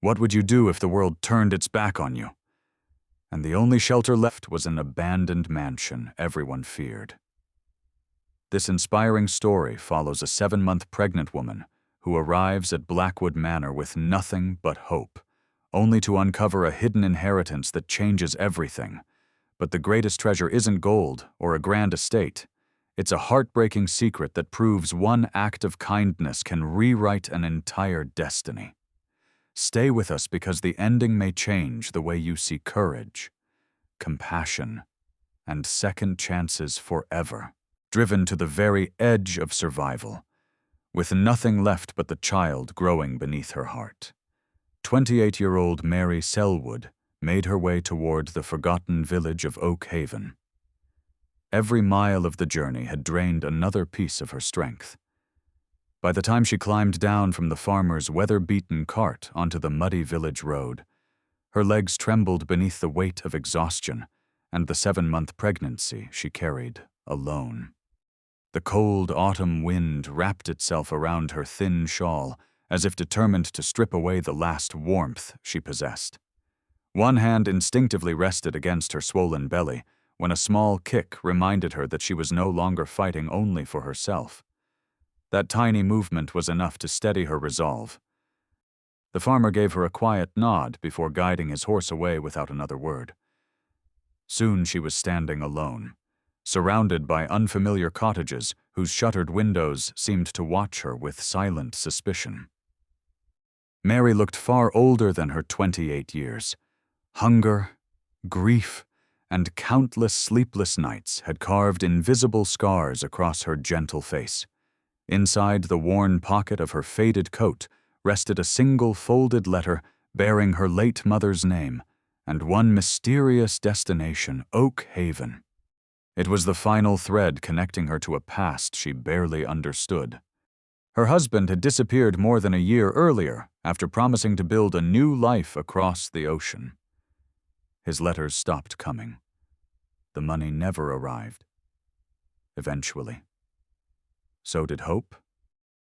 What would you do if the world turned its back on you? And the only shelter left was an abandoned mansion everyone feared. This inspiring story follows a 7-month pregnant woman who arrives at Blackwood Manor with nothing but hope, only to uncover a hidden inheritance that changes everything. But the greatest treasure isn't gold or a grand estate. It's a heartbreaking secret that proves one act of kindness can rewrite an entire destiny. Stay with us because the ending may change the way you see courage, compassion, and second chances forever. Driven to the very edge of survival, with nothing left but the child growing beneath her heart. 28-year-old Mary Selwood made her way toward the forgotten village of Oak Haven. Every mile of the journey had drained another piece of her strength. By the time she climbed down from the farmer's weather-beaten cart onto the muddy village road, her legs trembled beneath the weight of exhaustion and the 7-month pregnancy she carried alone. The cold autumn wind wrapped itself around her thin shawl, as if determined to strip away the last warmth she possessed. One hand instinctively rested against her swollen belly when a small kick reminded her that she was no longer fighting only for herself. That tiny movement was enough to steady her resolve. The farmer gave her a quiet nod before guiding his horse away without another word. Soon she was standing alone, surrounded by unfamiliar cottages whose shuttered windows seemed to watch her with silent suspicion. Mary looked far older than her 28 years. Hunger, grief, and countless sleepless nights had carved invisible scars across her gentle face. Inside the worn pocket of her faded coat rested a single folded letter bearing her late mother's name and one mysterious destination, Oak Haven. It was the final thread connecting her to a past she barely understood. Her husband had disappeared more than a year earlier after promising to build a new life across the ocean. His letters stopped coming. The money never arrived. Eventually. So did hope.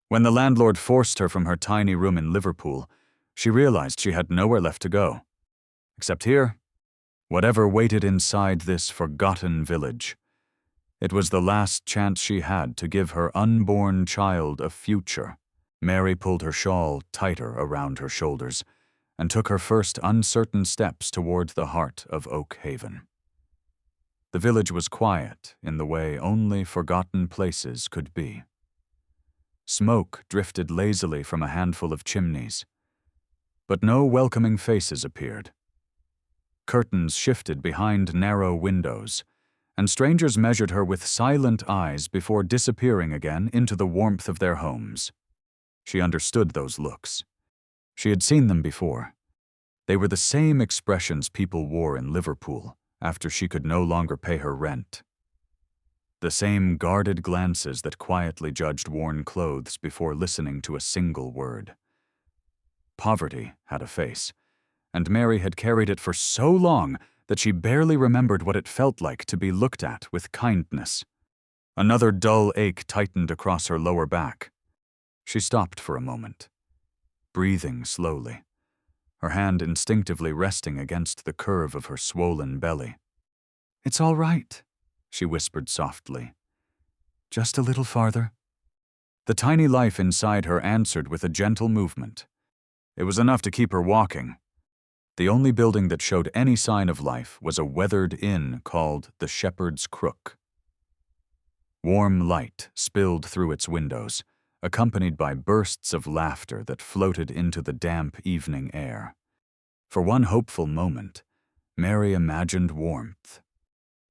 When the landlord forced her from her tiny room in Liverpool, she realized she had nowhere left to go. Except here, whatever waited inside this forgotten village. It was the last chance she had to give her unborn child a future. Mary pulled her shawl tighter around her shoulders and took her first uncertain steps toward the heart of Oak Haven. The village was quiet in the way only forgotten places could be. Smoke drifted lazily from a handful of chimneys, but no welcoming faces appeared. Curtains shifted behind narrow windows, and strangers measured her with silent eyes before disappearing again into the warmth of their homes. She understood those looks. She had seen them before. They were the same expressions people wore in Liverpool after she could no longer pay her rent. The same guarded glances that quietly judged worn clothes before listening to a single word. Poverty had a face, and Mary had carried it for so long that she barely remembered what it felt like to be looked at with kindness. Another dull ache tightened across her lower back. She stopped for a moment, breathing slowly, her hand instinctively resting against the curve of her swollen belly. "It's all right," she whispered softly. "Just a little farther." The tiny life inside her answered with a gentle movement. It was enough to keep her walking. The only building that showed any sign of life was a weathered inn called the Shepherd's Crook. Warm light spilled through its windows, accompanied by bursts of laughter that floated into the damp evening air. For one hopeful moment, Mary imagined warmth.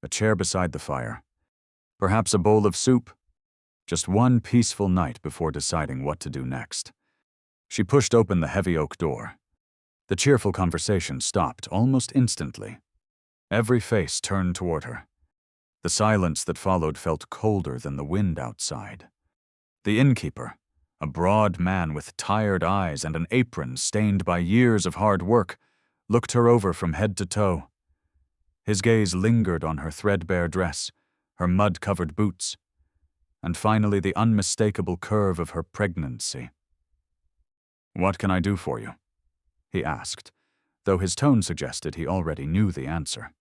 A chair beside the fire, perhaps a bowl of soup, just one peaceful night before deciding what to do next. She pushed open the heavy oak door. The cheerful conversation stopped almost instantly. Every face turned toward her. The silence that followed felt colder than the wind outside. The innkeeper, a broad man with tired eyes and an apron stained by years of hard work, looked her over from head to toe. His gaze lingered on her threadbare dress, her mud-covered boots, and finally the unmistakable curve of her pregnancy. "What can I do for you?" he asked, though his tone suggested he already knew the answer.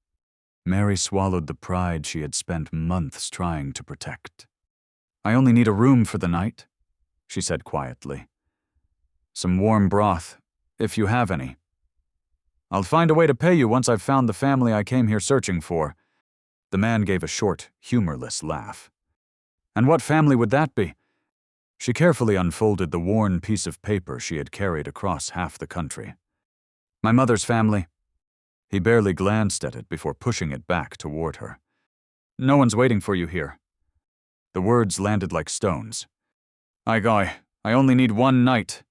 Mary swallowed the pride she had spent months trying to protect. "I only need a room for the night," she said quietly. "Some warm broth, if you have any. I'll find a way to pay you once I've found the family I came here searching for." The man gave a short, humorless laugh. "And what family would that be?" She carefully unfolded the worn piece of paper she had carried across half the country. "My mother's family." He barely glanced at it before pushing it back toward her. "No one's waiting for you here." The words landed like stones. I only need one night.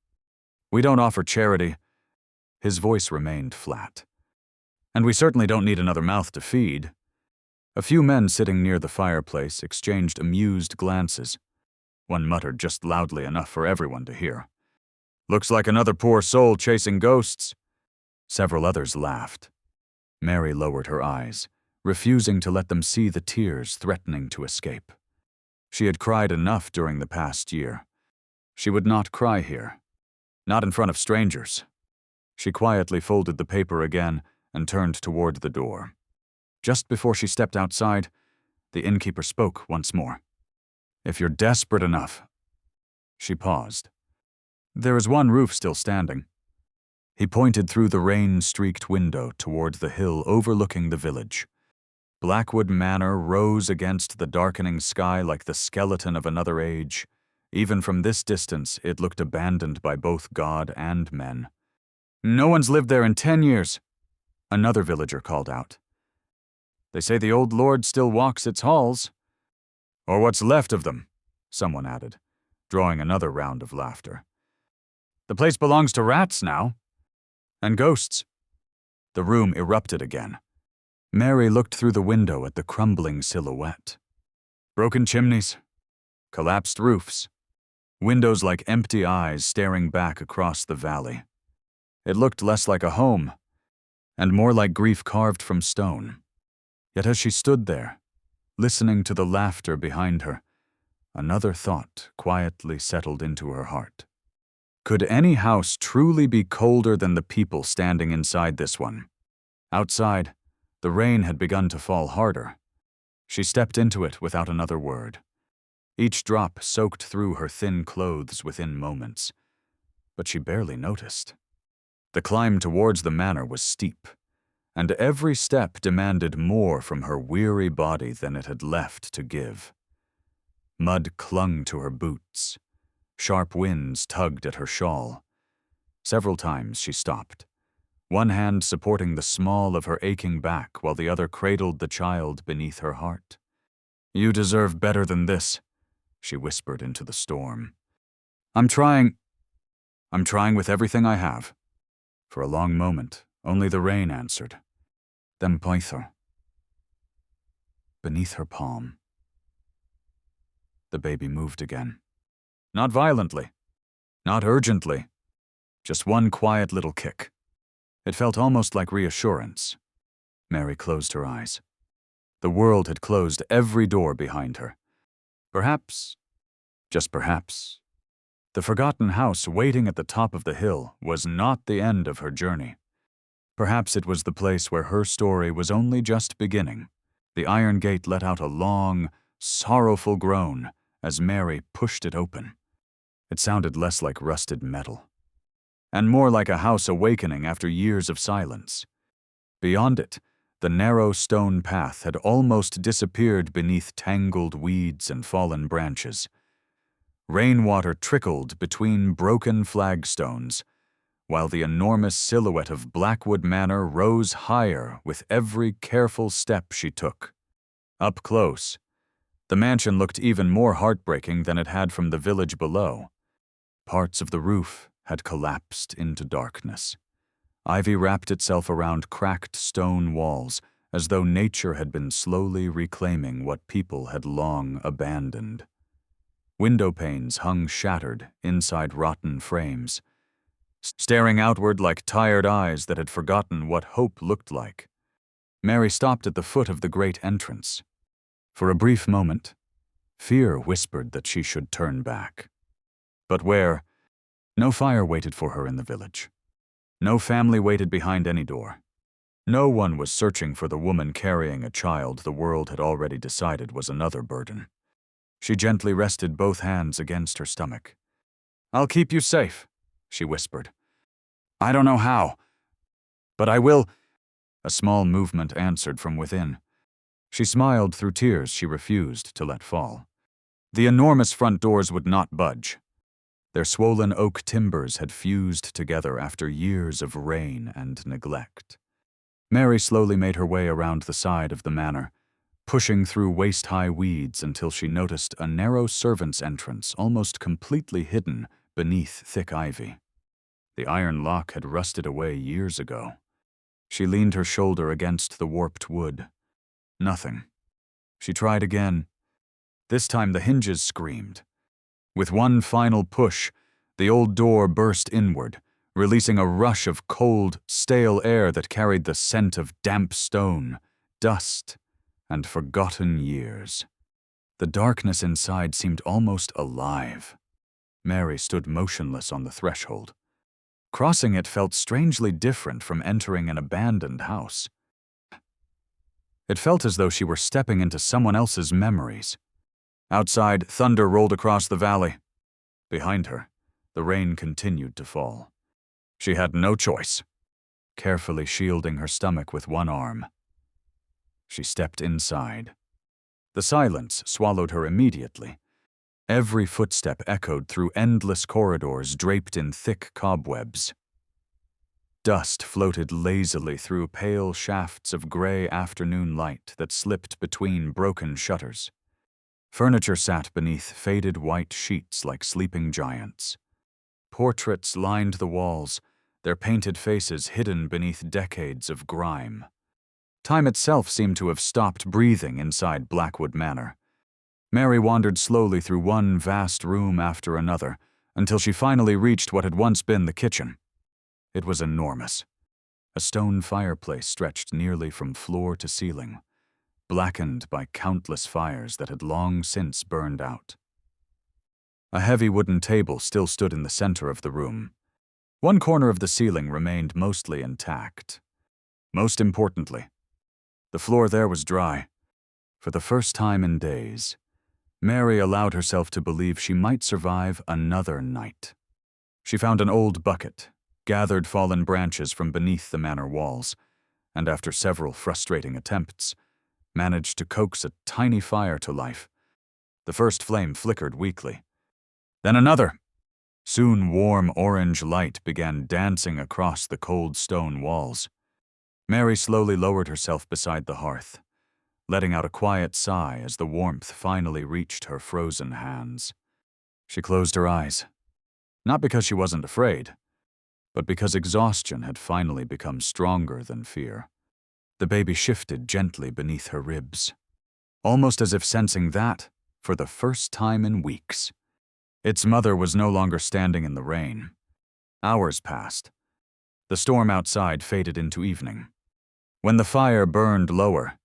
We don't offer charity." His voice remained flat. "And we certainly don't need another mouth to feed." A few men sitting near the fireplace exchanged amused glances. One muttered just loudly enough for everyone to hear, "Looks like another poor soul chasing ghosts." Several others laughed. Mary lowered her eyes, refusing to let them see the tears threatening to escape. She had cried enough during the past year. She would not cry here. Not in front of strangers. She quietly folded the paper again and turned toward the door. Just before she stepped outside, the innkeeper spoke once more. "If you're desperate enough." She paused. "There is one roof still standing." He pointed through the rain-streaked window toward the hill overlooking the village. Blackwood Manor rose against the darkening sky like the skeleton of another age. Even from this distance, it looked abandoned by both God and men. "No one's lived there in 10 years, another villager called out. "They say the old lord still walks its halls." "Or what's left of them," someone added, drawing another round of laughter. "The place belongs to rats now. And ghosts." The room erupted again. Mary looked through the window at the crumbling silhouette. Broken chimneys, collapsed roofs, windows like empty eyes staring back across the valley. It looked less like a home, and more like grief carved from stone. Yet as she stood there, listening to the laughter behind her, another thought quietly settled into her heart. Could any house truly be colder than the people standing inside this one? Outside, the rain had begun to fall harder. She stepped into it without another word. Each drop soaked through her thin clothes within moments, but she barely noticed. The climb towards the manor was steep, and every step demanded more from her weary body than it had left to give. Mud clung to her boots. Sharp winds tugged at her shawl. Several times she stopped, one hand supporting the small of her aching back while the other cradled the child beneath her heart. "You deserve better than this," she whispered into the storm. I'm trying with everything I have." For a long moment, only the rain answered. Then Pythor. Beneath her palm. The baby moved again. Not violently, not urgently, just one quiet little kick. It felt almost like reassurance. Mary closed her eyes. The world had closed every door behind her. Perhaps, just perhaps, the forgotten house waiting at the top of the hill was not the end of her journey. Perhaps it was the place where her story was only just beginning. The iron gate let out a long, sorrowful groan as Mary pushed it open. It sounded less like rusted metal, and more like a house awakening after years of silence. Beyond it, the narrow stone path had almost disappeared beneath tangled weeds and fallen branches. Rainwater trickled between broken flagstones, while the enormous silhouette of Blackwood Manor rose higher with every careful step she took. Up close, the mansion looked even more heartbreaking than it had from the village below. Parts of the roof had collapsed into darkness. Ivy wrapped itself around cracked stone walls, as though nature had been slowly reclaiming what people had long abandoned. Window panes hung shattered inside rotten frames, staring outward like tired eyes that had forgotten what hope looked like. Mary stopped at the foot of the great entrance. For a brief moment, fear whispered that she should turn back. But where? No fire waited for her in the village. No family waited behind any door. No one was searching for the woman carrying a child the world had already decided was another burden. She gently rested both hands against her stomach. "I'll keep you safe," she whispered. "I don't know how, but I will." A small movement answered from within. She smiled through tears she refused to let fall. The enormous front doors would not budge. Their swollen oak timbers had fused together after years of rain and neglect. Mary slowly made her way around the side of the manor, pushing through waist-high weeds until she noticed a narrow servant's entrance almost completely hidden beneath thick ivy. The iron lock had rusted away years ago. She leaned her shoulder against the warped wood. Nothing. She tried again. This time the hinges screamed. With one final push, the old door burst inward, releasing a rush of cold, stale air that carried the scent of damp stone, dust, and forgotten years. The darkness inside seemed almost alive. Mary stood motionless on the threshold. Crossing it felt strangely different from entering an abandoned house. It felt as though she were stepping into someone else's memories. Outside, thunder rolled across the valley. Behind her, the rain continued to fall. She had no choice. Carefully shielding her stomach with one arm, she stepped inside. The silence swallowed her immediately. Every footstep echoed through endless corridors draped in thick cobwebs. Dust floated lazily through pale shafts of gray afternoon light that slipped between broken shutters. Furniture sat beneath faded white sheets like sleeping giants. Portraits lined the walls, their painted faces hidden beneath decades of grime. Time itself seemed to have stopped breathing inside Blackwood Manor. Mary wandered slowly through one vast room after another, until she finally reached what had once been the kitchen. It was enormous. A stone fireplace stretched nearly from floor to ceiling, blackened by countless fires that had long since burned out. A heavy wooden table still stood in the center of the room. One corner of the ceiling remained mostly intact. Most importantly, the floor there was dry. For the first time in days, Mary allowed herself to believe she might survive another night. She found an old bucket, gathered fallen branches from beneath the manor walls, and after several frustrating attempts, managed to coax a tiny fire to life. The first flame flickered weakly. Then another. Soon warm orange light began dancing across the cold stone walls. Mary slowly lowered herself beside the hearth, letting out a quiet sigh as the warmth finally reached her frozen hands. She closed her eyes, not because she wasn't afraid, but because exhaustion had finally become stronger than fear. The baby shifted gently beneath her ribs, almost as if sensing that, for the first time in weeks, its mother was no longer standing in the rain. Hours passed. The storm outside faded into evening. When the fire burned lower,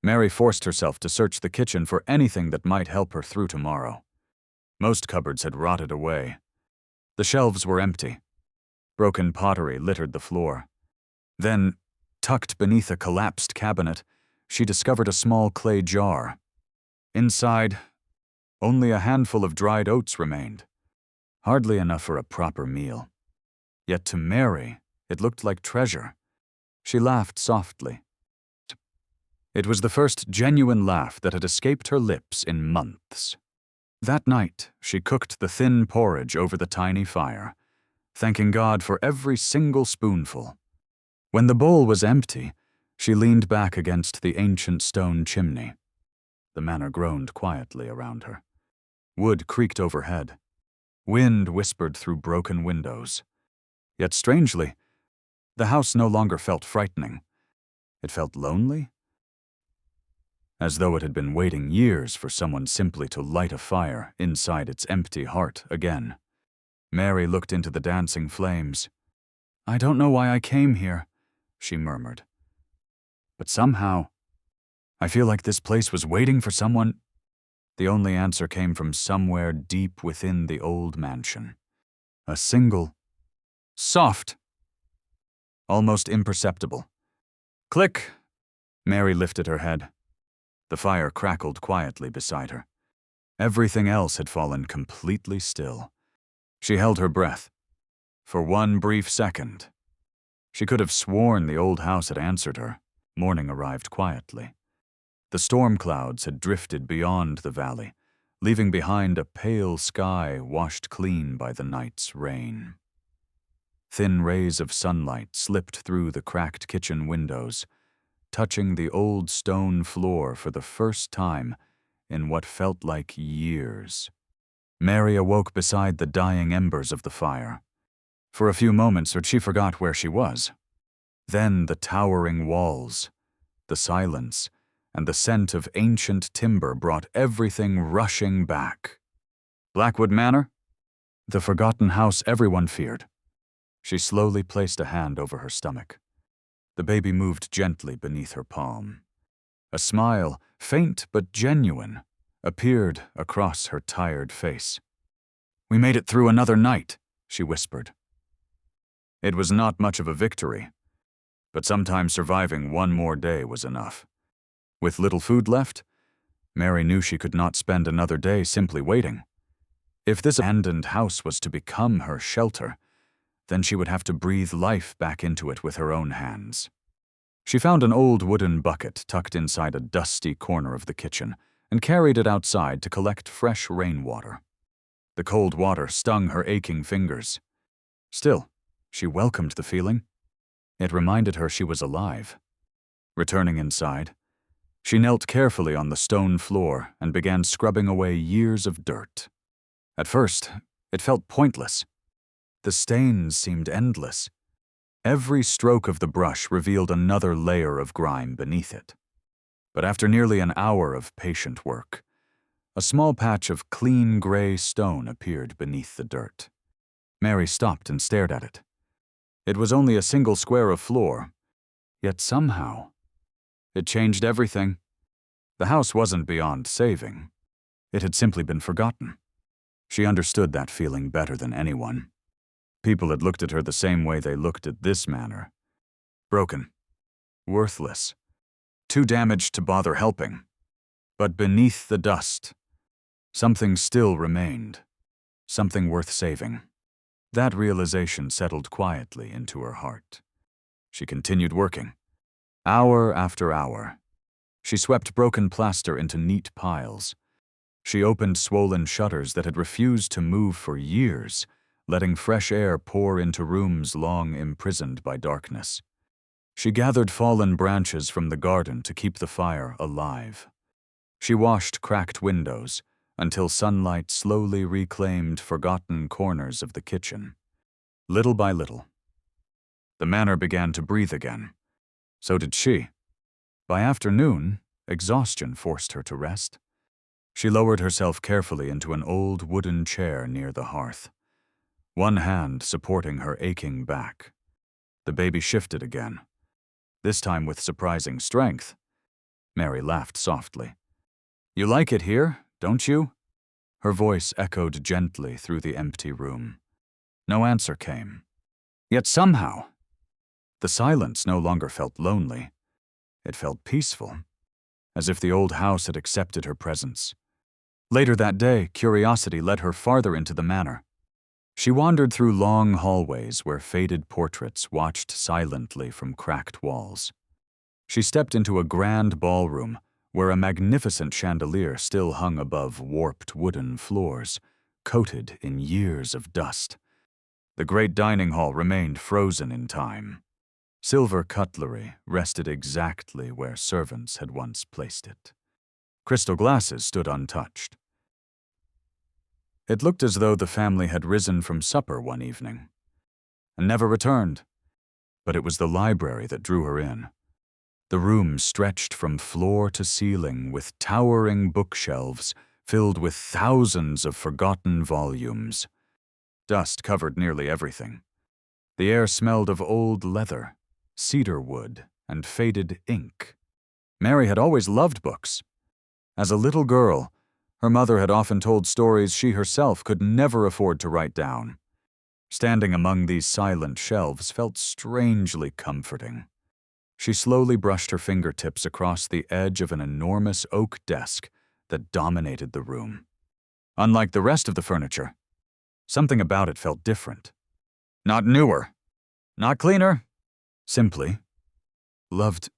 Mary forced herself to search the kitchen for anything that might help her through tomorrow. Most cupboards had rotted away. The shelves were empty. Broken pottery littered the floor. Then, tucked beneath a collapsed cabinet, she discovered a small clay jar. Inside, only a handful of dried oats remained, hardly enough for a proper meal. Yet to Mary, it looked like treasure. She laughed softly. It was the first genuine laugh that had escaped her lips in months. That night, she cooked the thin porridge over the tiny fire, thanking God for every single spoonful. When the bowl was empty, she leaned back against the ancient stone chimney. The manor groaned quietly around her. Wood creaked overhead. Wind whispered through broken windows. Yet strangely, the house no longer felt frightening. It felt lonely, as though it had been waiting years for someone simply to light a fire inside its empty heart again. Mary looked into the dancing flames. "I don't know why I came here," she murmured. "But somehow, I feel like this place was waiting for someone." The only answer came from somewhere deep within the old mansion. A single, soft almost imperceptible. Click! Mary lifted her head. The fire crackled quietly beside her. Everything else had fallen completely still. She held her breath. For one brief second. She could have sworn the old house had answered her. Morning arrived quietly. The storm clouds had drifted beyond the valley, leaving behind a pale sky washed clean by the night's rain. Thin rays of sunlight slipped through the cracked kitchen windows, touching the old stone floor for the first time in what felt like years. Mary awoke beside the dying embers of the fire. For a few moments she forgot where she was. Then the towering walls, the silence, and the scent of ancient timber brought everything rushing back. Blackwood Manor? The forgotten house everyone feared. She slowly placed a hand over her stomach. The baby moved gently beneath her palm. A smile, faint but genuine, appeared across her tired face. "We made it through another night," she whispered. It was not much of a victory, but sometimes surviving one more day was enough. With little food left, Mary knew she could not spend another day simply waiting. If this abandoned house was to become her shelter, then she would have to breathe life back into it with her own hands. She found an old wooden bucket tucked inside a dusty corner of the kitchen and carried it outside to collect fresh rainwater. The cold water stung her aching fingers. Still, she welcomed the feeling. It reminded her she was alive. Returning inside, she knelt carefully on the stone floor and began scrubbing away years of dirt. At first, it felt pointless. The stains seemed endless. Every stroke of the brush revealed another layer of grime beneath it. But after nearly an hour of patient work, a small patch of clean gray stone appeared beneath the dirt. Mary stopped and stared at it. It was only a single square of floor, yet somehow, it changed everything. The house wasn't beyond saving. It had simply been forgotten. She understood that feeling better than anyone. People had looked at her the same way they looked at this manor. Broken. Worthless. Too damaged to bother helping. But beneath the dust, something still remained. Something worth saving. That realization settled quietly into her heart. She continued working. Hour after hour. She swept broken plaster into neat piles. She opened swollen shutters that had refused to move for years, letting fresh air pour into rooms long imprisoned by darkness. She gathered fallen branches from the garden to keep the fire alive. She washed cracked windows until sunlight slowly reclaimed forgotten corners of the kitchen. Little by little, the manor began to breathe again. So did she. By afternoon, exhaustion forced her to rest. She lowered herself carefully into an old wooden chair near the hearth, one hand supporting her aching back. The baby shifted again, this time with surprising strength. Mary laughed softly. "You like it here, don't you?" Her voice echoed gently through the empty room. No answer came. Yet somehow, the silence no longer felt lonely. It felt peaceful, as if the old house had accepted her presence. Later that day, curiosity led her farther into the manor. She wandered through long hallways where faded portraits watched silently from cracked walls. She stepped into a grand ballroom where a magnificent chandelier still hung above warped wooden floors, coated in years of dust. The great dining hall remained frozen in time. Silver cutlery rested exactly where servants had once placed it. Crystal glasses stood untouched. It looked as though the family had risen from supper one evening and never returned. But it was the library that drew her in. The room stretched from floor to ceiling with towering bookshelves filled with thousands of forgotten volumes. Dust covered nearly everything. The air smelled of old leather, cedar wood, and faded ink. Mary had always loved books. As a little girl, her mother had often told stories she herself could never afford to write down. Standing among these silent shelves felt strangely comforting. She slowly brushed her fingertips across the edge of an enormous oak desk that dominated the room. Unlike the rest of the furniture, something about it felt different. Not newer, not cleaner, simply loved,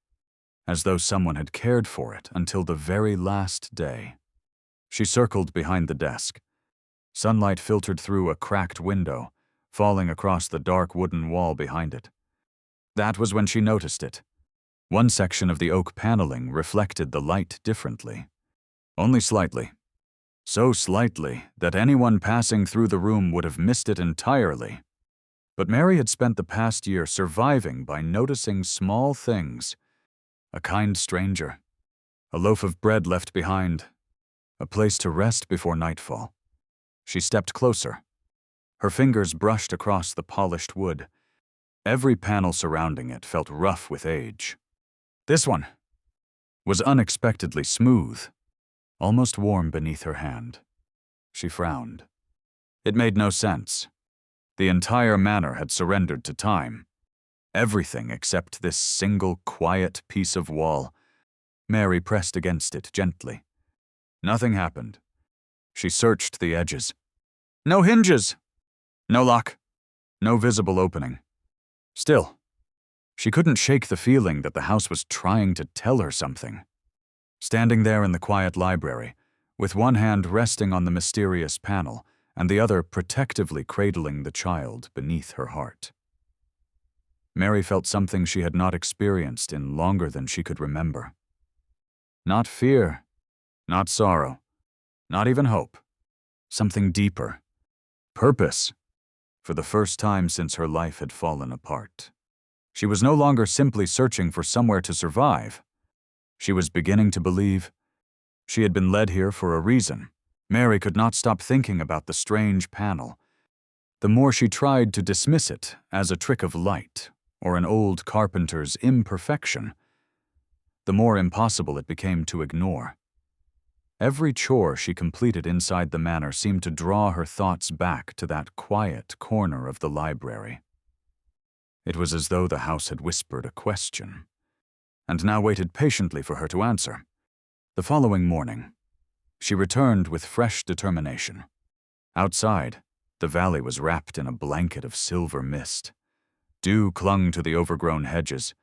as though someone had cared for it until the very last day. She circled behind the desk. Sunlight filtered through a cracked window, falling across the dark wooden wall behind it. That was when she noticed it. One section of the oak paneling reflected the light differently. Only slightly. So slightly that anyone passing through the room would have missed it entirely. But Mary had spent the past year surviving by noticing small things. A kind stranger, a loaf of bread left behind, a place to rest before nightfall. She stepped closer. Her fingers brushed across the polished wood. Every panel surrounding it felt rough with age. This one was unexpectedly smooth, almost warm beneath her hand. She frowned. It made no sense. The entire manor had surrendered to time. Everything except this single quiet piece of wall. Mary pressed against it gently. Nothing happened. She searched the edges. No hinges. No lock. No visible opening. Still, she couldn't shake the feeling that the house was trying to tell her something. Standing there in the quiet library, with one hand resting on the mysterious panel and the other protectively cradling the child beneath her heart. Mary felt something she had not experienced in longer than she could remember. Not fear, not sorrow, not even hope. Something deeper. Purpose. For the first time since her life had fallen apart. She was no longer simply searching for somewhere to survive. She was beginning to believe she had been led here for a reason. Mary could not stop thinking about the strange panel. The more she tried to dismiss it as a trick of light or an old carpenter's imperfection, the more impossible it became to ignore. Every chore she completed inside the manor seemed to draw her thoughts back to that quiet corner of the library. It was as though the house had whispered a question, and now waited patiently for her to answer. The following morning, she returned with fresh determination. Outside, the valley was wrapped in a blanket of silver mist. Dew clung to the overgrown hedges,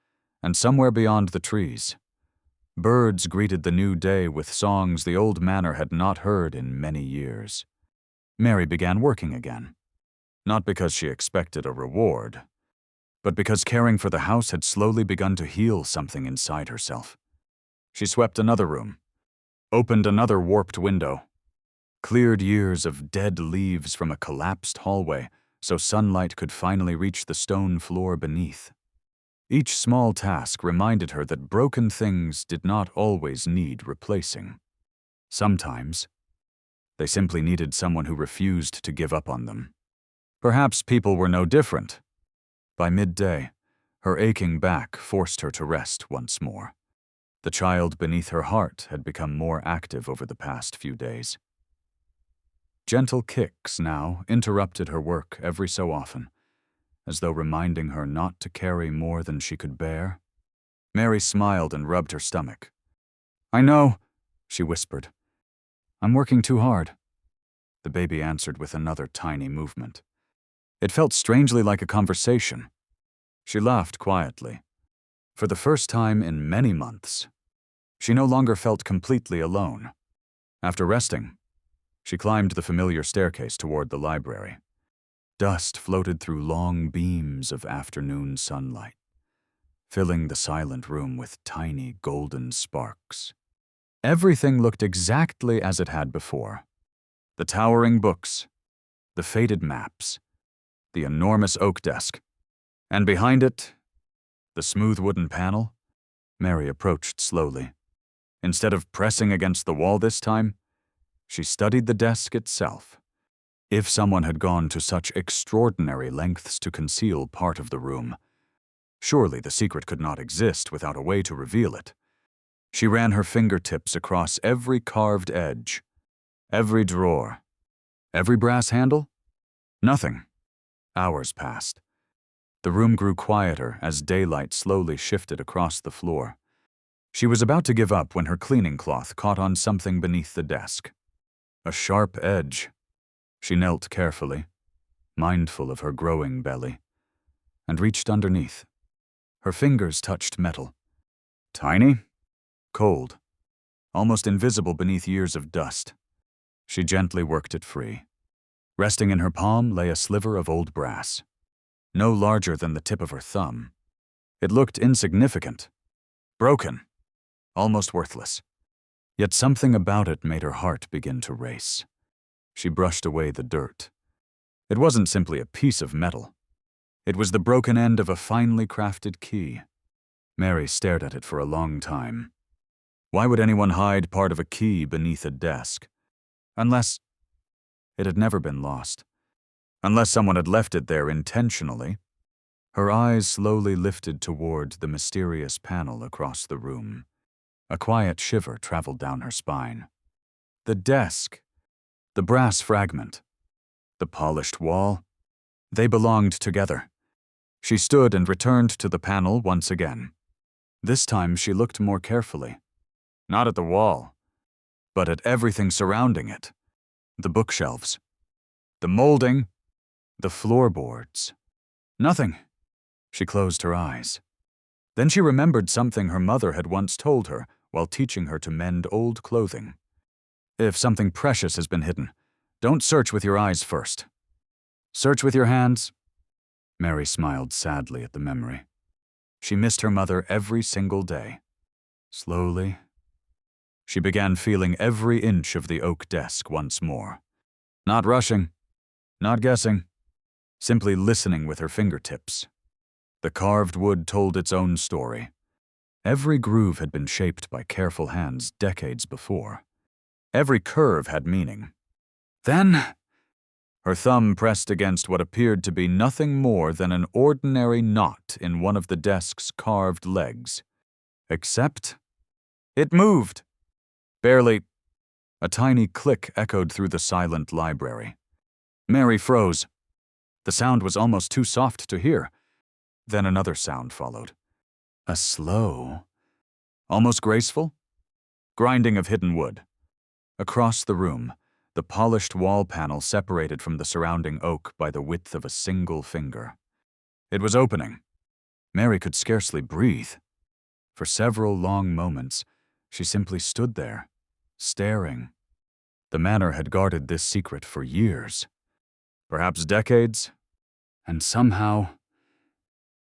and somewhere beyond the trees, birds greeted the new day with songs the old manor had not heard in many years. Mary began working again, not because she expected a reward, but because caring for the house had slowly begun to heal something inside herself. She swept another room, opened another warped window, cleared years of dead leaves from a collapsed hallway so sunlight could finally reach the stone floor beneath. Each small task reminded her that broken things did not always need replacing. Sometimes, they simply needed someone who refused to give up on them. Perhaps people were no different. By midday, her aching back forced her to rest once more. The child beneath her heart had become more active over the past few days. Gentle kicks now interrupted her work every so often, as though reminding her not to carry more than she could bear. Mary smiled and rubbed her stomach. "I know," she whispered. "I'm working too hard." The baby answered with another tiny movement. It felt strangely like a conversation. She laughed quietly. For the first time in many months, she no longer felt completely alone. After resting, she climbed the familiar staircase toward the library. Dust floated through long beams of afternoon sunlight, filling the silent room with tiny golden sparks. Everything looked exactly as it had before. The towering books, the faded maps, the enormous oak desk, and behind it, the smooth wooden panel. Mary approached slowly. Instead of pressing against the wall this time, she studied the desk itself. If someone had gone to such extraordinary lengths to conceal part of the room, surely the secret could not exist without a way to reveal it. She ran her fingertips across every carved edge, every drawer, every brass handle. Nothing. Hours passed. The room grew quieter as daylight slowly shifted across the floor. She was about to give up when her cleaning cloth caught on something beneath the desk. A sharp edge. She knelt carefully, mindful of her growing belly, and reached underneath. Her fingers touched metal. Tiny, cold, almost invisible beneath years of dust. She gently worked it free. Resting in her palm lay a sliver of old brass, no larger than the tip of her thumb. It looked insignificant, broken, almost worthless. Yet something about it made her heart begin to race. She brushed away the dirt. It wasn't simply a piece of metal. It was the broken end of a finely crafted key. Mary stared at it for a long time. Why would anyone hide part of a key beneath a desk? Unless it had never been lost. Unless someone had left it there intentionally. Her eyes slowly lifted toward the mysterious panel across the room. A quiet shiver traveled down her spine. The desk, the brass fragment, the polished wall, they belonged together. She stood and returned to the panel once again. This time she looked more carefully. Not at the wall, but at everything surrounding it. The bookshelves, the molding, the floorboards. Nothing. She closed her eyes. Then she remembered something her mother had once told her while teaching her to mend old clothing. If something precious has been hidden, don't search with your eyes first. Search with your hands. Mary smiled sadly at the memory. She missed her mother every single day. Slowly, she began feeling every inch of the oak desk once more. Not rushing, not guessing, simply listening with her fingertips. The carved wood told its own story. Every groove had been shaped by careful hands decades before. Every curve had meaning. Then, her thumb pressed against what appeared to be nothing more than an ordinary knot in one of the desk's carved legs. Except, it moved. Barely. A tiny click echoed through the silent library. Mary froze. The sound was almost too soft to hear. Then another sound followed. A slow, almost graceful, grinding of hidden wood. Across the room, the polished wall panel separated from the surrounding oak by the width of a single finger. It was opening. Mary could scarcely breathe. For several long moments, she simply stood there, staring. The Manor had guarded this secret for years, perhaps decades, and somehow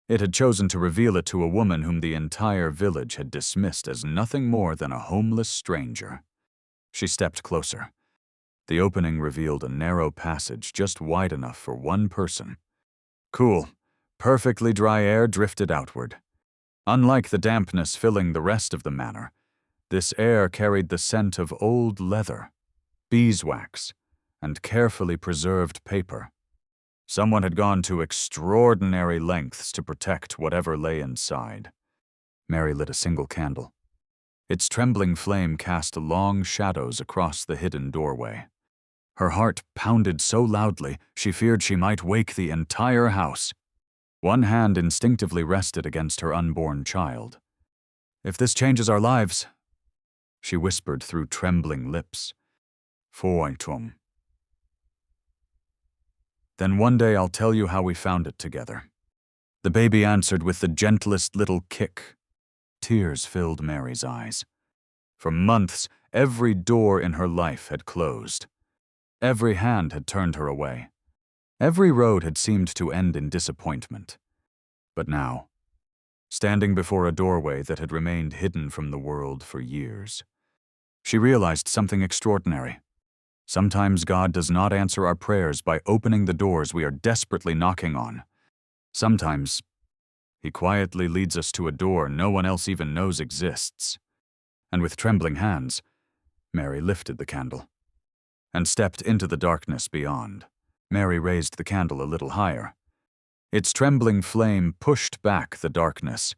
it had chosen to reveal it to a woman whom the entire village had dismissed as nothing more than a homeless stranger. She stepped closer. The opening revealed a narrow passage just wide enough for one person. Cool, perfectly dry air drifted outward. Unlike the dampness filling the rest of the manor, this air carried the scent of old leather, beeswax, and carefully preserved paper. Someone had gone to extraordinary lengths to protect whatever lay inside. Mary lit a single candle. Its trembling flame cast long shadows across the hidden doorway. Her heart pounded so loudly she feared she might wake the entire house. One hand instinctively rested against her unborn child. If this changes our lives, she whispered through trembling lips. Foitum. Then one day I'll tell you how we found it together. The baby answered with the gentlest little kick. Tears filled Mary's eyes. For months, every door in her life had closed. Every hand had turned her away. Every road had seemed to end in disappointment. But now, standing before a doorway that had remained hidden from the world for years, she realized something extraordinary. Sometimes God does not answer our prayers by opening the doors we are desperately knocking on. Sometimes, He quietly leads us to a door no one else even knows exists. And with trembling hands, Mary lifted the candle and stepped into the darkness beyond. Mary raised the candle a little higher. Its trembling flame pushed back the darkness,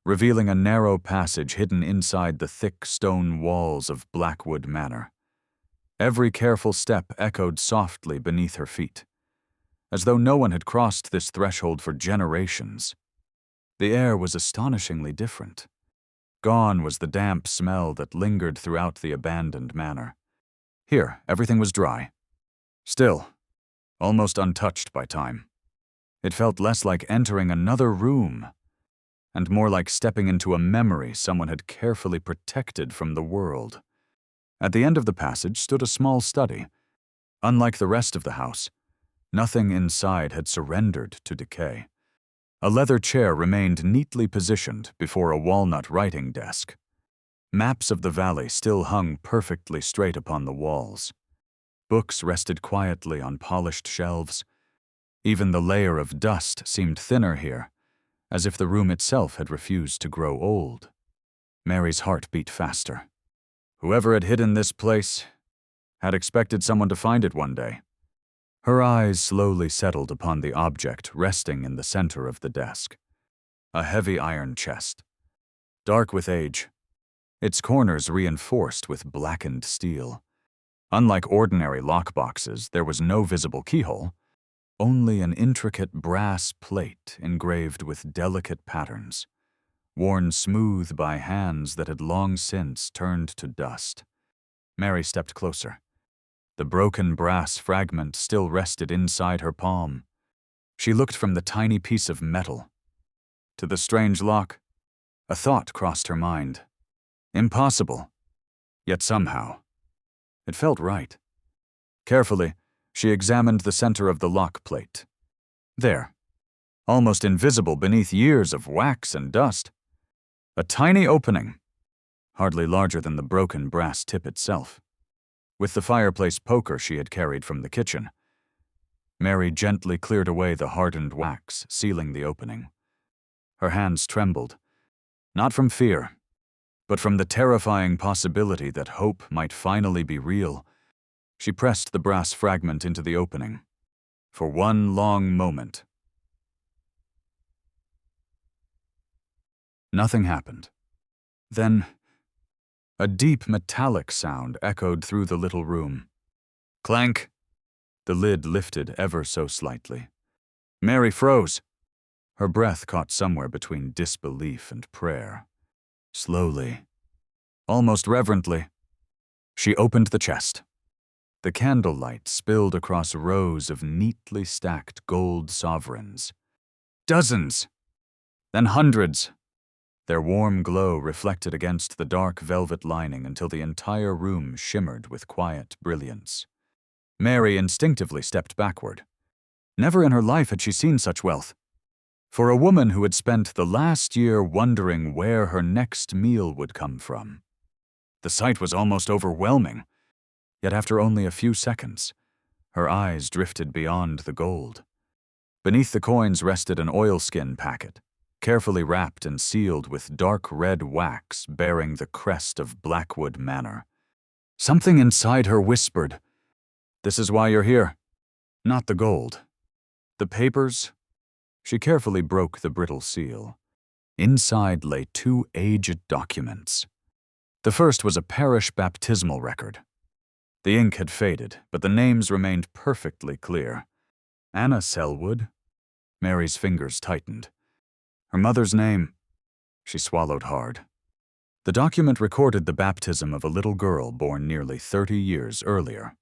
revealing a narrow passage hidden inside the thick stone walls of Blackwood Manor. Every careful step echoed softly beneath her feet. as though no one had crossed this threshold for generations. The air was astonishingly different. Gone was the damp smell that lingered throughout the abandoned manor. Here, everything was dry. Still, almost untouched by time. It felt less like entering another room, and more like stepping into a memory someone had carefully protected from the world. At the end of the passage stood a small study. Unlike the rest of the house, nothing inside had surrendered to decay. A leather chair remained neatly positioned before a walnut writing desk. Maps of the valley still hung perfectly straight upon the walls. Books rested quietly on polished shelves. Even the layer of dust seemed thinner here, as if the room itself had refused to grow old. Mary's heart beat faster. Whoever had hidden this place had expected someone to find it one day. Her eyes slowly settled upon the object resting in the center of the desk. A heavy iron chest, dark with age, its corners reinforced with blackened steel. Unlike ordinary lockboxes, there was no visible keyhole, only an intricate brass plate engraved with delicate patterns, worn smooth by hands that had long since turned to dust. Mary stepped closer. The broken brass fragment still rested inside her palm. She looked from the tiny piece of metal to the strange lock. A thought crossed her mind. Impossible, yet somehow, it felt right. Carefully, she examined the center of the lock plate. There, almost invisible beneath years of wax and dust, a tiny opening, hardly larger than the broken brass tip itself. With the fireplace poker she had carried from the kitchen, Mary gently cleared away the hardened wax, sealing the opening. Her hands trembled, not from fear, but from the terrifying possibility that hope might finally be real. She pressed the brass fragment into the opening. For one long moment, nothing happened. Then, a deep metallic sound echoed through the little room. Clank! The lid lifted ever so slightly. Mary froze. Her breath caught somewhere between disbelief and prayer. Slowly, almost reverently, she opened the chest. The candlelight spilled across rows of neatly stacked gold sovereigns. Dozens! Then hundreds. Their warm glow reflected against the dark velvet lining until the entire room shimmered with quiet brilliance. Mary instinctively stepped backward. Never in her life had she seen such wealth. For a woman who had spent the last year wondering where her next meal would come from, the sight was almost overwhelming. Yet after only a few seconds, her eyes drifted beyond the gold. Beneath the coins rested an oilskin packet, carefully wrapped and sealed with dark red wax bearing the crest of Blackwood Manor. Something inside her whispered, "This is why you're here. Not the gold. The papers?" She carefully broke the brittle seal. Inside lay 2 aged documents. The first was a parish baptismal record. The ink had faded, but the names remained perfectly clear. Anna Selwood. Mary's fingers tightened. Her mother's name. She swallowed hard. The document recorded the baptism of a little girl born nearly 30 years earlier.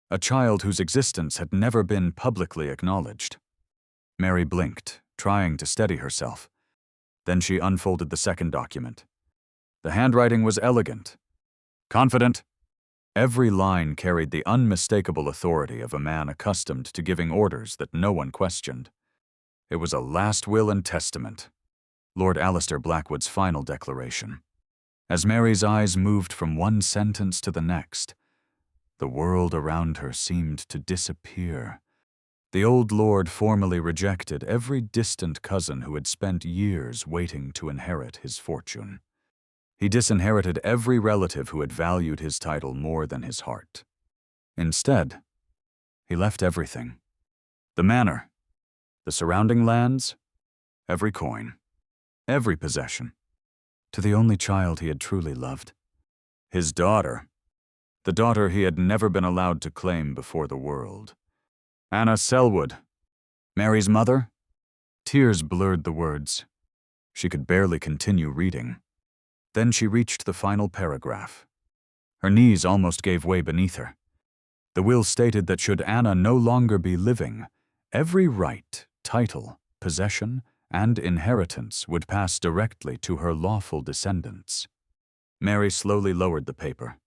A child whose existence had never been publicly acknowledged. Mary blinked, trying to steady herself. Then she unfolded the second document. The handwriting was elegant, confident. Every line carried the unmistakable authority of a man accustomed to giving orders that no one questioned. It was a last will and testament, Lord Alistair Blackwood's final declaration. As Mary's eyes moved from one sentence to the next, the world around her seemed to disappear. The old lord formally rejected every distant cousin who had spent years waiting to inherit his fortune. He disinherited every relative who had valued his title more than his heart. Instead, he left everything. The manor, the surrounding lands, every coin, every possession, to the only child he had truly loved. His daughter, the daughter he had never been allowed to claim before the world. Anna Selwood, Mary's mother? Tears blurred the words. She could barely continue reading. Then she reached the final paragraph. Her knees almost gave way beneath her. The will stated that should Anna no longer be living, every right, title, possession, and inheritance would pass directly to her lawful descendants. Mary slowly lowered the paper.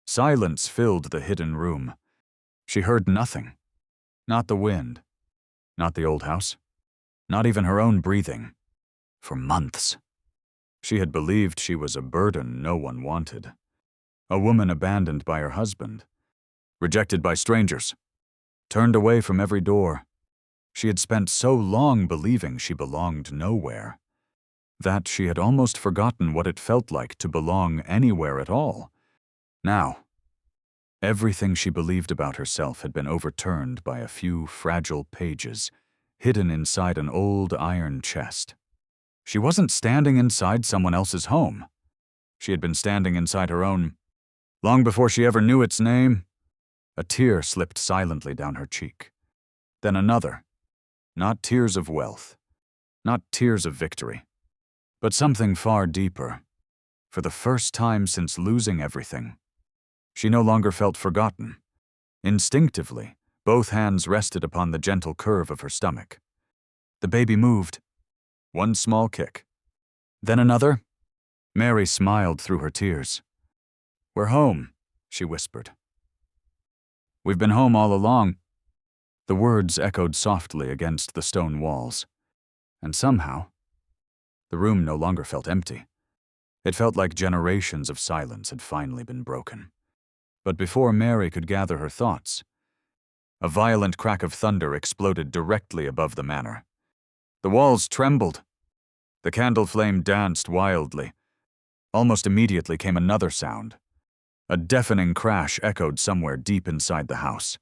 Silence filled the hidden room. She heard nothing. Not the wind. Not the old house. Not even her own breathing. For months. She had believed she was a burden no one wanted. A woman abandoned by her husband. Rejected by strangers. Turned away from every door. She had spent so long believing she belonged nowhere, that she had almost forgotten what it felt like to belong anywhere at all. Now, everything she believed about herself had been overturned by a few fragile pages, hidden inside an old iron chest. She wasn't standing inside someone else's home. She had been standing inside her own, long before she ever knew its name. A tear slipped silently down her cheek. Then another. Not tears of wealth, not tears of victory, but something far deeper. For the first time since losing everything, she no longer felt forgotten. Instinctively, both hands rested upon the gentle curve of her stomach. The baby moved. One small kick. Then another. Mary smiled through her tears. "We're home," she whispered. "We've been home all along." The words echoed softly against the stone walls. And somehow, the room no longer felt empty. It felt like generations of silence had finally been broken. But before Mary could gather her thoughts, a violent crack of thunder exploded directly above the manor. The walls trembled. The candle flame danced wildly. Almost immediately came another sound. A deafening crash echoed somewhere deep inside the house.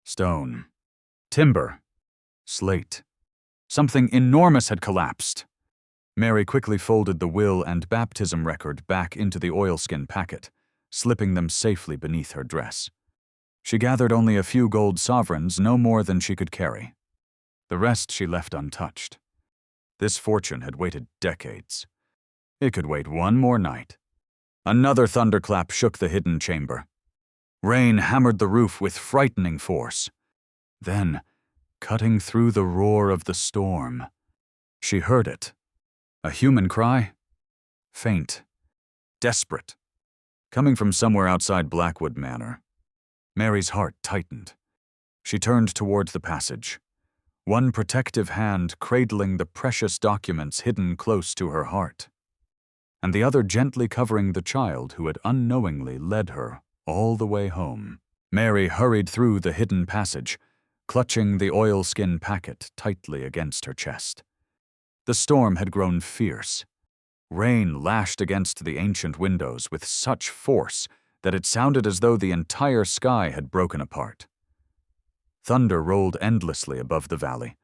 Stone. Timber. Slate. Something enormous had collapsed. Mary quickly folded the will and baptism record back into the oilskin packet, slipping them safely beneath her dress. She gathered only a few gold sovereigns, no more than she could carry. The rest she left untouched. This fortune had waited decades. It could wait one more night. Another thunderclap shook the hidden chamber. Rain hammered the roof with frightening force. Then, cutting through the roar of the storm, she heard it. A human cry? Faint. Desperate. Coming from somewhere outside Blackwood Manor. Mary's heart tightened. She turned toward the passage, one protective hand cradling the precious documents hidden close to her heart, and the other gently covering the child who had unknowingly led her all the way home. Mary hurried through the hidden passage, clutching the oilskin packet tightly against her chest. The storm had grown fierce. Rain lashed against the ancient windows with such force that it sounded as though the entire sky had broken apart. Thunder rolled endlessly above the valley,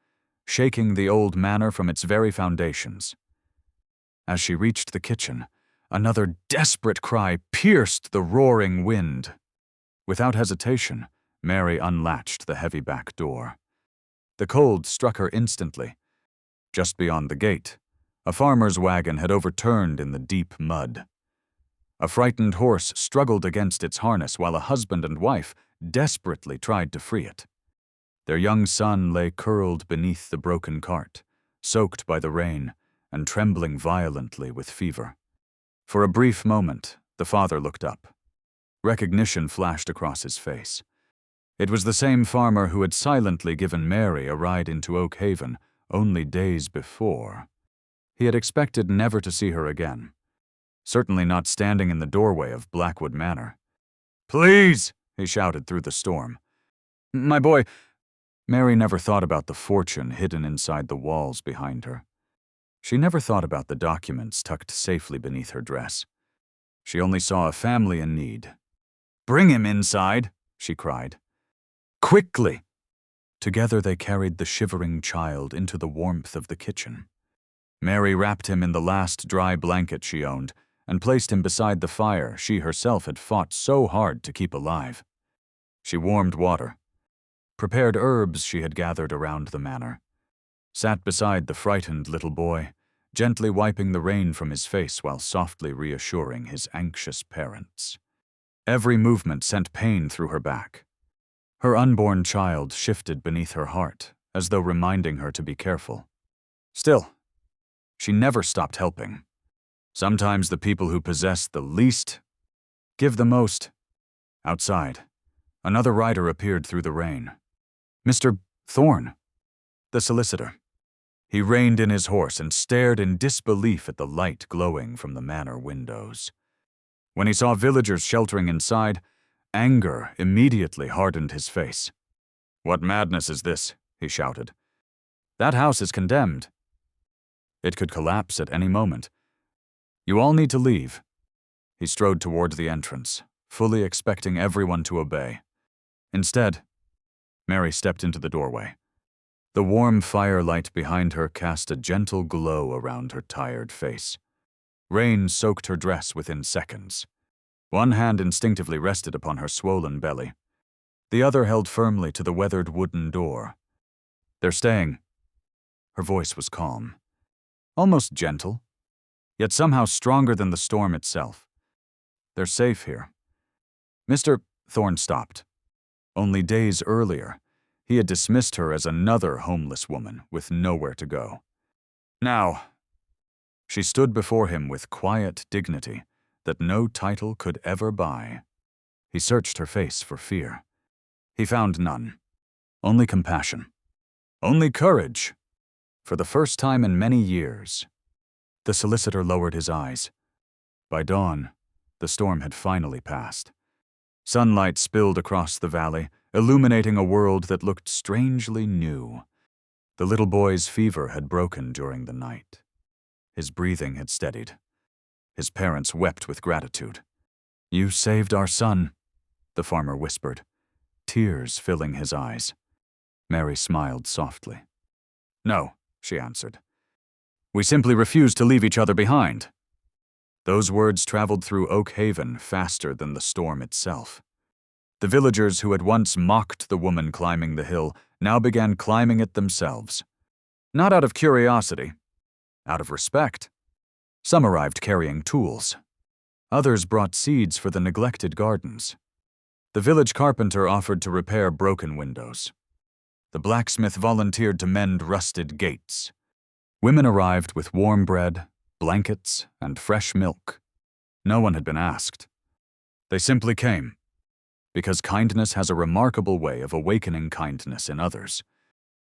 shaking the old manor from its very foundations. As she reached the kitchen, another desperate cry pierced the roaring wind. Without hesitation, Mary unlatched the heavy back door. The cold struck her instantly. Just beyond the gate, a farmer's wagon had overturned in the deep mud. A frightened horse struggled against its harness while a husband and wife desperately tried to free it. Their young son lay curled beneath the broken cart, soaked by the rain and trembling violently with fever. For a brief moment, the father looked up. Recognition flashed across his face. It was the same farmer who had silently given Mary a ride into Oak Haven only days before. He had expected never to see her again, certainly not standing in the doorway of Blackwood Manor. "Please!" he shouted through the storm. "My boy—" Mary never thought about the fortune hidden inside the walls behind her. She never thought about the documents tucked safely beneath her dress. She only saw a family in need. "Bring him inside!" she cried. "Quickly!" Together they carried the shivering child into the warmth of the kitchen. Mary wrapped him in the last dry blanket she owned and placed him beside the fire she herself had fought so hard to keep alive. She warmed water, prepared herbs she had gathered around the manor, sat beside the frightened little boy, gently wiping the rain from his face while softly reassuring his anxious parents. Every movement sent pain through her back. Her unborn child shifted beneath her heart, as though reminding her to be careful. Still, she never stopped helping. Sometimes the people who possess the least give the most. Outside, another rider appeared through the rain. Mr. Thorne, the solicitor. He reined in his horse and stared in disbelief at the light glowing from the manor windows. When he saw villagers sheltering inside, anger immediately hardened his face. "What madness is this?" he shouted. "That house is condemned. It could collapse at any moment. You all need to leave." He strode toward the entrance, fully expecting everyone to obey. Instead, Mary stepped into the doorway. The warm firelight behind her cast a gentle glow around her tired face. Rain soaked her dress within seconds. One hand instinctively rested upon her swollen belly. The other held firmly to the weathered wooden door. "They're staying." Her voice was calm, almost gentle, yet somehow stronger than the storm itself. "They're safe here." Mr. Thorne stopped. Only days earlier, he had dismissed her as another homeless woman with nowhere to go. Now, she stood before him with quiet dignity that no title could ever buy. He searched her face for fear. He found none. Only compassion. Only courage. For the first time in many years. The solicitor lowered his eyes. By dawn, the storm had finally passed. Sunlight spilled across the valley, illuminating a world that looked strangely new. The little boy's fever had broken during the night. His breathing had steadied. His parents wept with gratitude. "You saved our son," the farmer whispered, tears filling his eyes. Mary smiled softly. "No," she answered. "We simply refused to leave each other behind." Those words traveled through Oak Haven faster than the storm itself. The villagers who had once mocked the woman climbing the hill now began climbing it themselves. Not out of curiosity, out of respect. Some arrived carrying tools. Others brought seeds for the neglected gardens. The village carpenter offered to repair broken windows. The blacksmith volunteered to mend rusted gates. Women arrived with warm bread, blankets, and fresh milk. No one had been asked. They simply came, because kindness has a remarkable way of awakening kindness in others.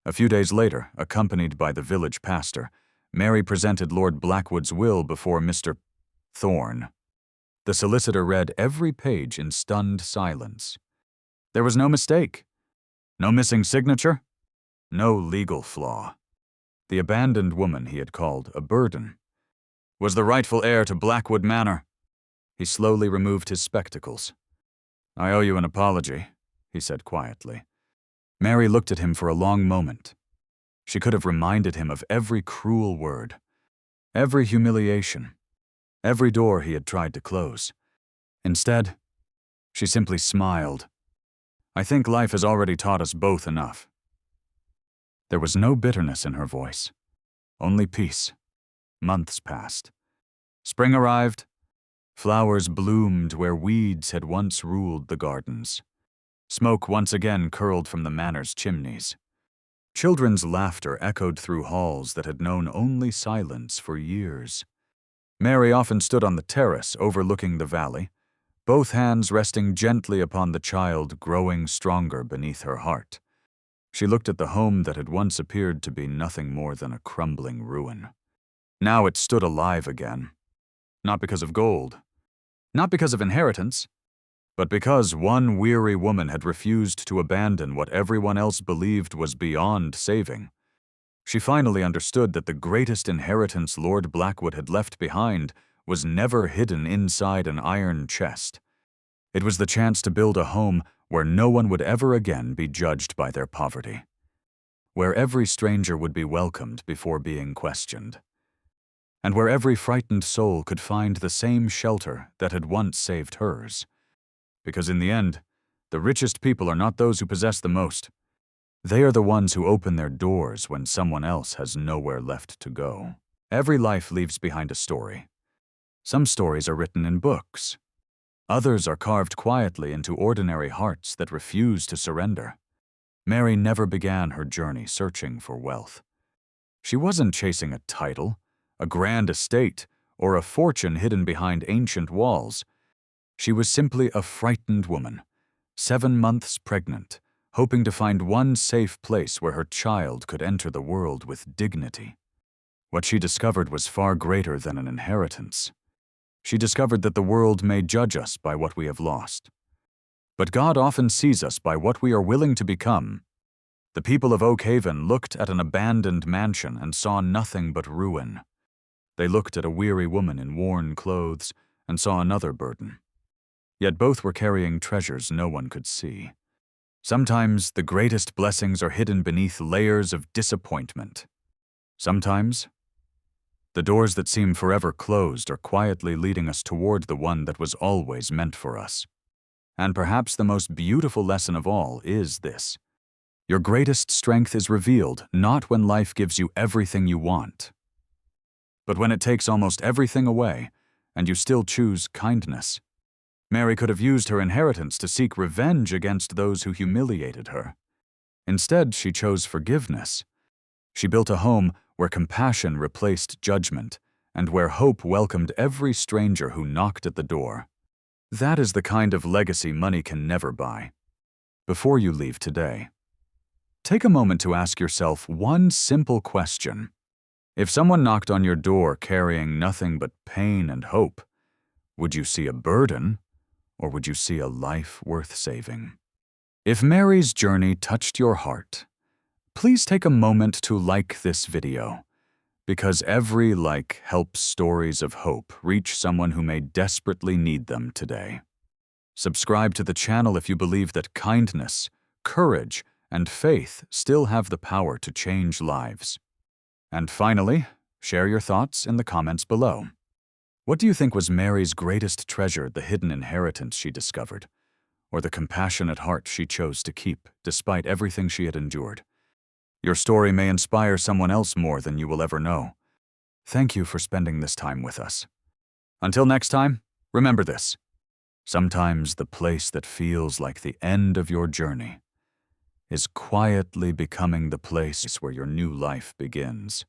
A few days later, accompanied by the village pastor, Mary presented Lord Blackwood's will before Mr. Thorne. The solicitor read every page in stunned silence. There was no mistake, no missing signature, no legal flaw. The abandoned woman he had called a burden was the rightful heir to Blackwood Manor. He slowly removed his spectacles. "I owe you an apology," he said quietly. Mary looked at him for a long moment. She could have reminded him of every cruel word, every humiliation, every door he had tried to close. Instead, she simply smiled. "I think life has already taught us both enough." There was no bitterness in her voice, only peace. Months passed. Spring arrived. Flowers bloomed where weeds had once ruled the gardens. Smoke once again curled from the manor's chimneys. Children's laughter echoed through halls that had known only silence for years. Mary often stood on the terrace overlooking the valley, both hands resting gently upon the child growing stronger beneath her heart. She looked at the home that had once appeared to be nothing more than a crumbling ruin. Now it stood alive again. Not because of gold, not because of inheritance, but because one weary woman had refused to abandon what everyone else believed was beyond saving. She finally understood that the greatest inheritance Lord Blackwood had left behind was never hidden inside an iron chest. It was the chance to build a home where no one would ever again be judged by their poverty, where every stranger would be welcomed before being questioned, and where every frightened soul could find the same shelter that had once saved hers. Because in the end, the richest people are not those who possess the most. They are the ones who open their doors when someone else has nowhere left to go. Every life leaves behind a story. Some stories are written in books. Others are carved quietly into ordinary hearts that refuse to surrender. Mary never began her journey searching for wealth. She wasn't chasing a title, a grand estate, or a fortune hidden behind ancient walls. She was simply a frightened woman, 7 months pregnant, hoping to find one safe place where her child could enter the world with dignity. What she discovered was far greater than an inheritance. She discovered that the world may judge us by what we have lost. But God often sees us by what we are willing to become. The people of Oak Haven looked at an abandoned mansion and saw nothing but ruin. They looked at a weary woman in worn clothes and saw another burden. Yet both were carrying treasures no one could see. Sometimes the greatest blessings are hidden beneath layers of disappointment. Sometimes the doors that seem forever closed are quietly leading us toward the one that was always meant for us. And perhaps the most beautiful lesson of all is this: your greatest strength is revealed not when life gives you everything you want, but when it takes almost everything away and you still choose kindness. Mary could have used her inheritance to seek revenge against those who humiliated her. Instead, she chose forgiveness. She built a home where compassion replaced judgment and where hope welcomed every stranger who knocked at the door. That is the kind of legacy money can never buy. Before you leave today, take a moment to ask yourself one simple question. If someone knocked on your door carrying nothing but pain and hope, would you see a burden, or would you see a life worth saving? If Mary's journey touched your heart, please take a moment to like this video, because every like helps stories of hope reach someone who may desperately need them today. Subscribe to the channel if you believe that kindness, courage, and faith still have the power to change lives. And finally, share your thoughts in the comments below. What do you think was Mary's greatest treasure, the hidden inheritance she discovered, or the compassionate heart she chose to keep despite everything she had endured? Your story may inspire someone else more than you will ever know. Thank you for spending this time with us. Until next time, remember this: sometimes the place that feels like the end of your journey is quietly becoming the place where your new life begins.